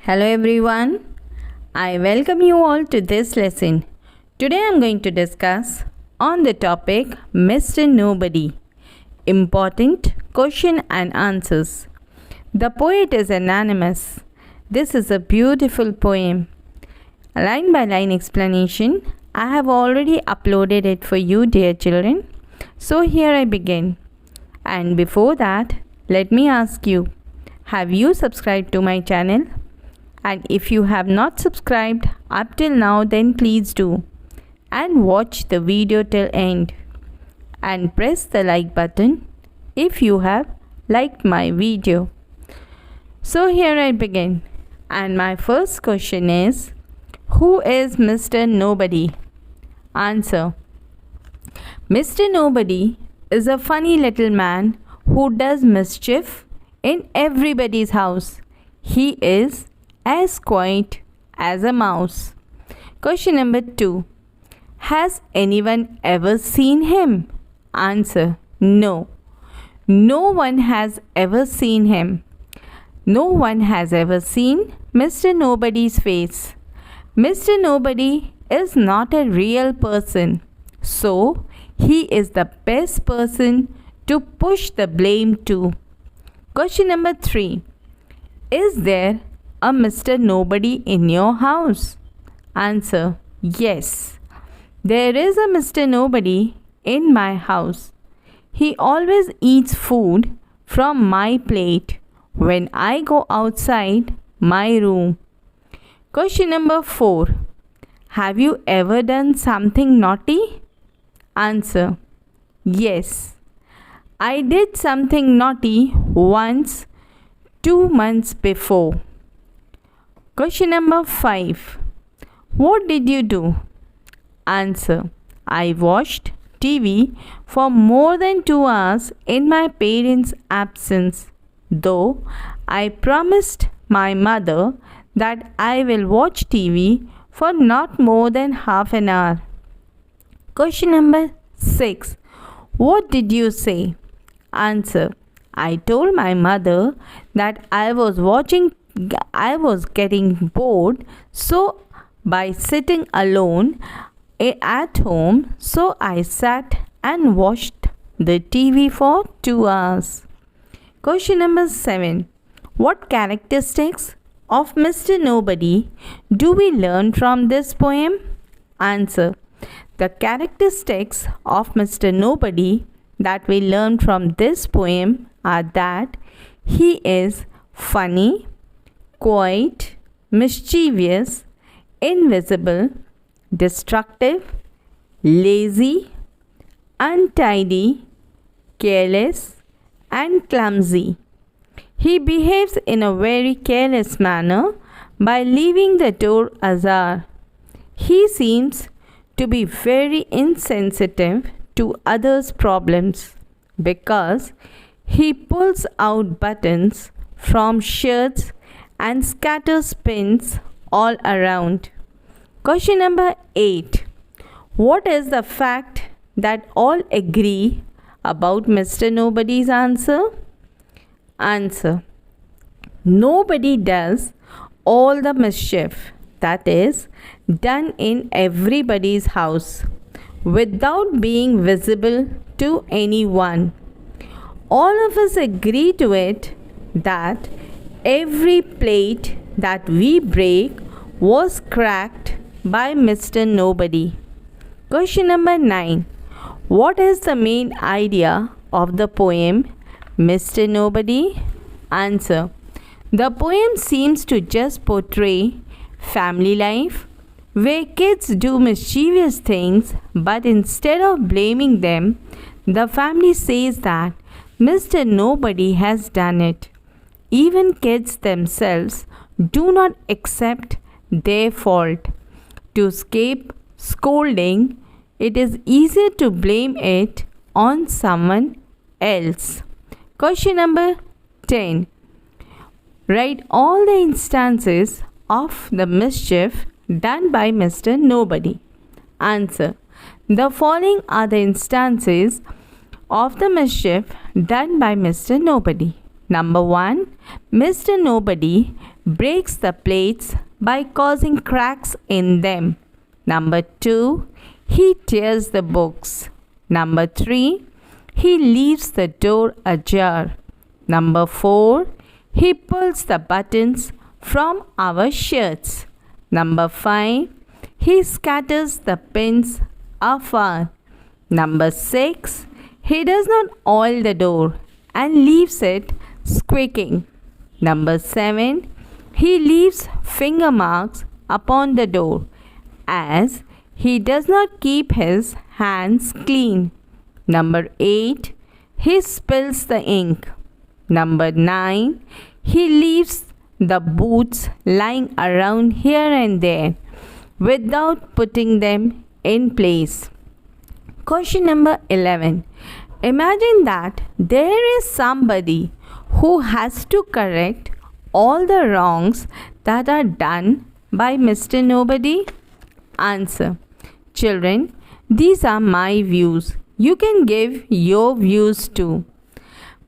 Hello everyone, I welcome you all to this lesson. Today I am going to discuss on the topic Mr. Nobody, important question and answers. The poet is anonymous. This is a beautiful poem. Line by line explanation. I have already uploaded it for you, dear children. So here I begin. And before that, let me ask you, have you subscribed to my channel? And if you have not subscribed up till now, then please do. And watch the video till end. And press the like button if you have liked my video. So here I begin. And my first question is, who is Mr. Nobody? Answer. Mr. Nobody is a funny little man who does mischief in everybody's house. He is as quiet as a mouse. Question number 2. Has anyone ever seen him? Answer. No. No one has ever seen him. No one has ever seen Mr. Nobody's face. Mr. Nobody is not a real person. So, he is the best person to push the blame to. Question number 3. Is there a Mr. Nobody in your house? Answer. Yes. There is a Mr. Nobody in my house. He always eats food from my plate when I go outside my room. Question number 4. Have you ever done something naughty? Answer. Yes. I did something naughty once 2 months before. Question number 5. What did you do? Answer. I watched TV for more than 2 hours in my parents' absence, though I promised my mother that I will watch TV for not more than half an hour. Question number 6. What did you say? Answer. I told my mother that I was getting bored, so by sitting alone at home, so I sat and watched the TV for 2 hours. Question number 7. What characteristics of Mr. Nobody do we learn from this poem? Answer. The characteristics of Mr. Nobody that we learn from this poem are that he is funny, quiet, mischievous, invisible, destructive, lazy, untidy, careless, and clumsy. He behaves in a very careless manner by leaving the door ajar. He seems to be very insensitive to others' problems because he pulls out buttons from shirts and scatters pins all around. Question number 8. What is the fact that all agree about Mr. Nobody's answer? Answer. Nobody does all the mischief that is done in everybody's house without being visible to anyone. All of us agree to it that every plate that we break was cracked by Mr. Nobody. Question number 9. What is the main idea of the poem Mr. Nobody? Answer. The poem seems to just portray family life where kids do mischievous things, but instead of blaming them, the family says that Mr. Nobody has done it. Even kids themselves do not accept their fault. To escape scolding, it is easier to blame it on someone else. Question number 10. Write all the instances of the mischief done by Mr. Nobody. Answer. The following are the instances of the mischief done by Mr. Nobody. Number 1. Mr. Nobody breaks the plates by causing cracks in them. Number 2. He tears the books. Number 3. He leaves the door ajar. Number 4. He pulls the buttons from our shirts. Number 5. He scatters the pins afar. Number 6. He does not oil the door and leaves it squeaking. Number 7. He leaves finger marks upon the door as he does not keep his hands clean. Number 8. He spills the ink. Number 9. He leaves the boots lying around here and there without putting them in place. Question number 11. Imagine that there is somebody who has to correct all the wrongs that are done by Mr. Nobody. Answer. Children, these are my views. You can give your views too.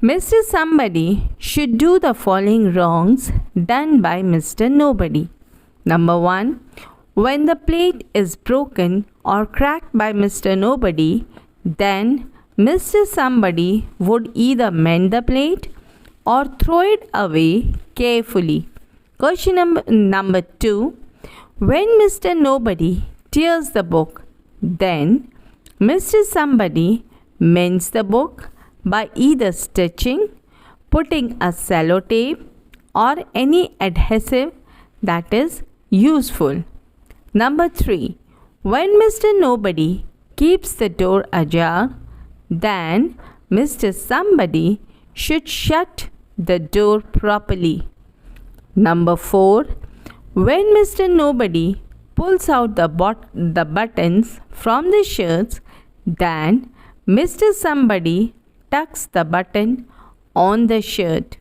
Mr. Somebody should do the following wrongs done by Mr. Nobody. Number 1. When the plate is broken or cracked by Mr. Nobody, then Mr. Somebody would either mend the plate or throw it away carefully. Question number 2. When Mr. Nobody tears the book, then Mr. Somebody mends the book by either stitching, putting a sellotape, or any adhesive that is useful. Number 3. When Mr. Nobody keeps the door ajar, then Mr. Somebody should shut the door properly. Number 4. When Mr. Nobody pulls out the buttons from the shirts, then Mr. Somebody tucks the button on the shirt.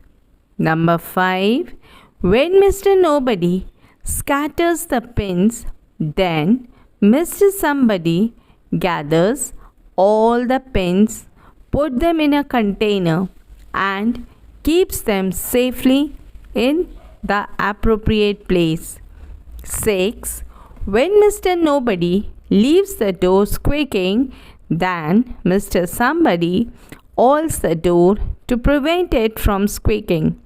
Number 5. When Mr. Nobody scatters the pins, then Mr. Somebody gathers all the pins, put them in a container, and keeps them safely in the appropriate place. 6. When Mr. Nobody leaves the door squeaking, then Mr. Somebody oils the door to prevent it from squeaking.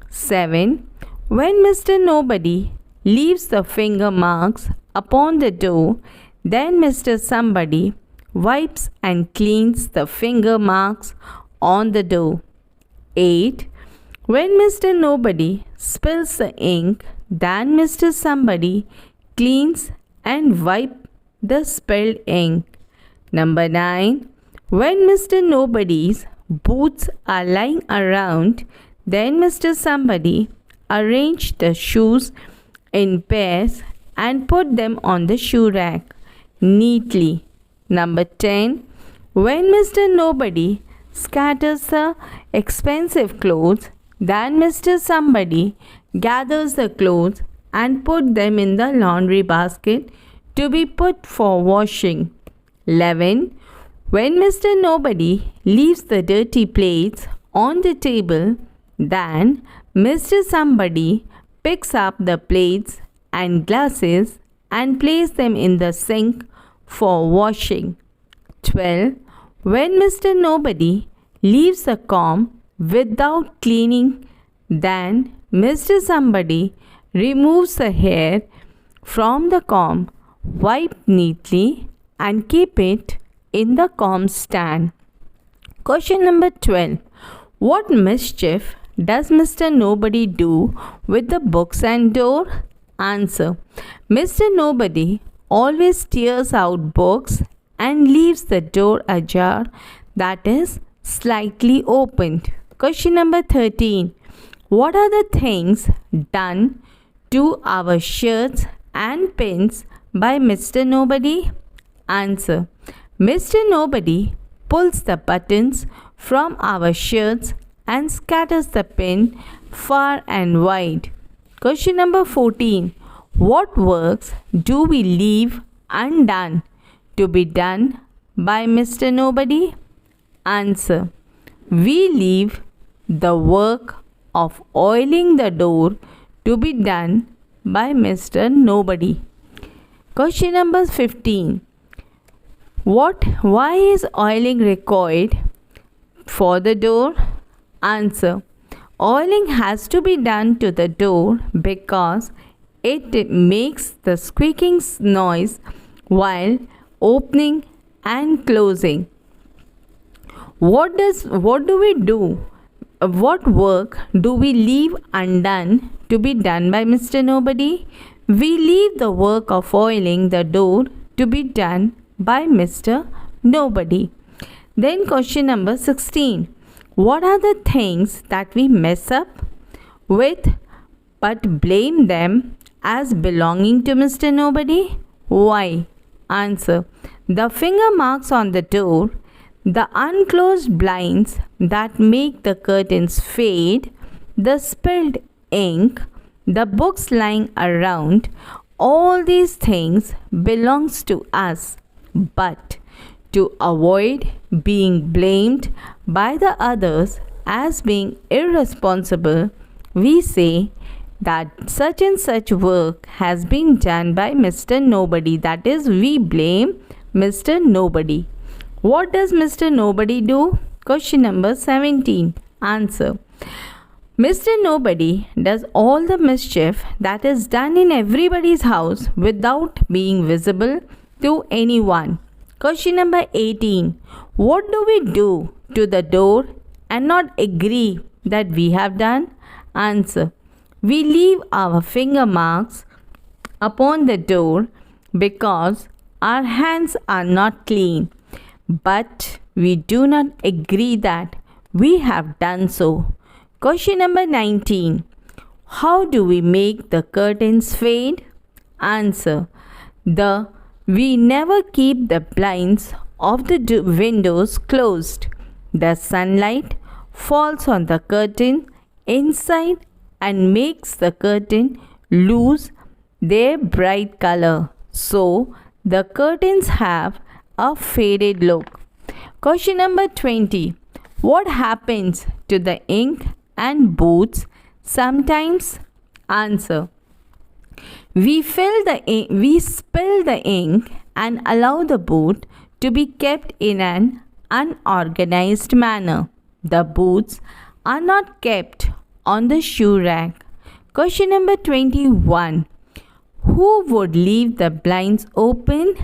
7. When Mr. Nobody leaves the finger marks upon the door, then Mr. Somebody wipes and cleans the finger marks on the door. 8. When Mr. Nobody spills the ink, then Mr. Somebody cleans and wipes the spilled ink. Number 9. When Mr. Nobody's boots are lying around, then Mr. Somebody arranges the shoes in pairs and put them on the shoe rack neatly. Number 10. When Mr. Nobody scatters the expensive clothes, then Mr. Somebody gathers the clothes and put them in the laundry basket to be put for washing. 11. When Mr. Nobody leaves the dirty plates on the table, then Mr. Somebody picks up the plates and glasses and places them in the sink for washing. 12. When Mr. Nobody leaves the comb without cleaning, then Mr. Somebody removes the hair from the comb, wipe neatly, and keep it in the comb stand. Question number 12. What mischief does Mr. Nobody do with the books and door? Answer. Mr. Nobody always tears out books and leaves the door ajar, that is, slightly opened. Question number 13. What are the things done to our shirts and pins by Mr. Nobody? Answer. Mr. Nobody pulls the buttons from our shirts and scatters the pin far and wide. Question number 14. What works do we leave undone to be done by Mr. Nobody? Answer. We leave the work of oiling the door to be done by Mr. Nobody? Question number 15. Why is oiling required for the door? Answer. Oiling has to be done to the door because it makes the squeaking noise while opening and closing. What do we do? What work do we leave undone to be done by Mr. Nobody? We leave the work of oiling the door to be done by Mr. Nobody. Then question number 16. What are the things that we mess up with but blame them as belonging to Mr. Nobody? Why? Answer. The finger marks on the door, the unclosed blinds that make the curtains fade, the spilled ink, the books lying around, all these things belongs to us. But to avoid being blamed by the others as being irresponsible, we say that such and such work has been done by Mr. Nobody. That is, we blame Mr. Nobody. What does Mr. Nobody do? Question number 17. Answer. Mr. Nobody does all the mischief that is done in everybody's house without being visible to anyone. Question number 18. What do we do to the door and not agree that we have done? Answer. We leave our finger marks upon the door because our hands are not clean, but we do not agree that we have done so. Question number 19. How do we make the curtains fade? Answer. We never keep the blinds of the windows closed. The sunlight falls on the curtain inside and makes the curtain lose their bright color. So the curtains have a faded look. Question number 20. What happens to the ink and boots sometimes? Answer. We spill the ink and allow the boot to be kept in an unorganized manner. The boots are not kept on the shoe rack. Question number 21. Who would leave the blinds open?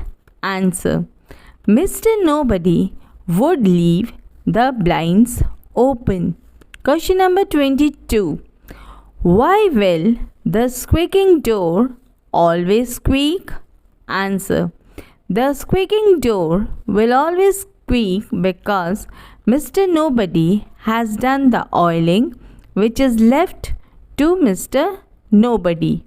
Answer. Mr. Nobody would leave the blinds open. Question number 22. Why will the squeaking door always squeak? Answer. The squeaking door will always squeak because Mr. Nobody has done the oiling, which is left to Mr. Nobody.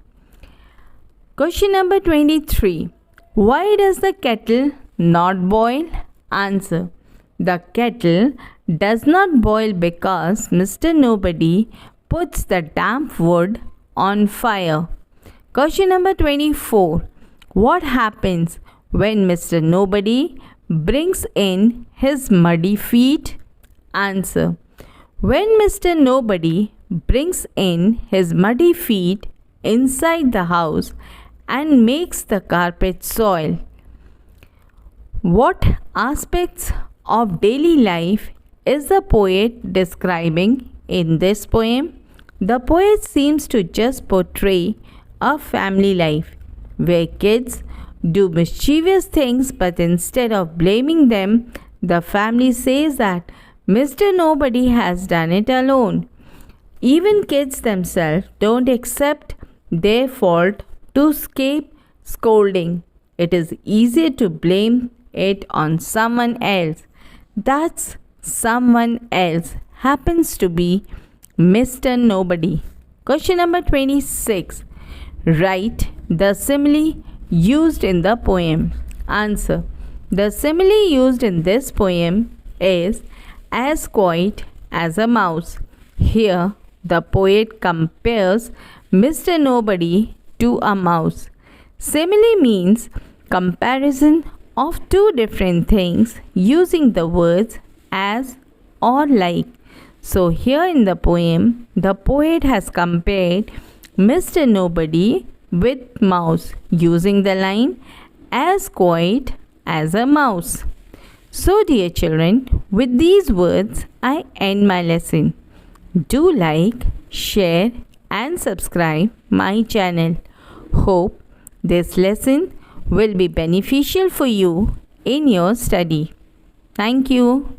Question number 23. Why does the kettle not boil? Answer. The kettle does not boil because Mr. Nobody puts the damp wood on fire. Question number 24. What happens when Mr. Nobody brings in his muddy feet? Answer. When Mr. Nobody brings in his muddy feet inside the house and makes the carpet soil. What aspects of daily life is the poet describing in this poem? The poet seems to just portray a family life where kids do mischievous things, but instead of blaming them, the family says that Mr. Nobody has done it alone. Even kids themselves don't accept their fault to escape scolding. It is easier to blame it on someone else. That someone else happens to be Mr. Nobody. Question number 26. Write the simile used in the poem. Answer. The simile used in this poem is as quiet as a mouse. Here, the poet compares Mr. Nobody to a mouse. Simile means comparison of two different things using the words as or like. So here in the poem, the poet has compared Mr. Nobody with mouse using the line as quiet as a mouse. So dear children, with these words I end my lesson. Do like, share and subscribe my channel. Hope this lesson will be beneficial for you in your study. Thank you.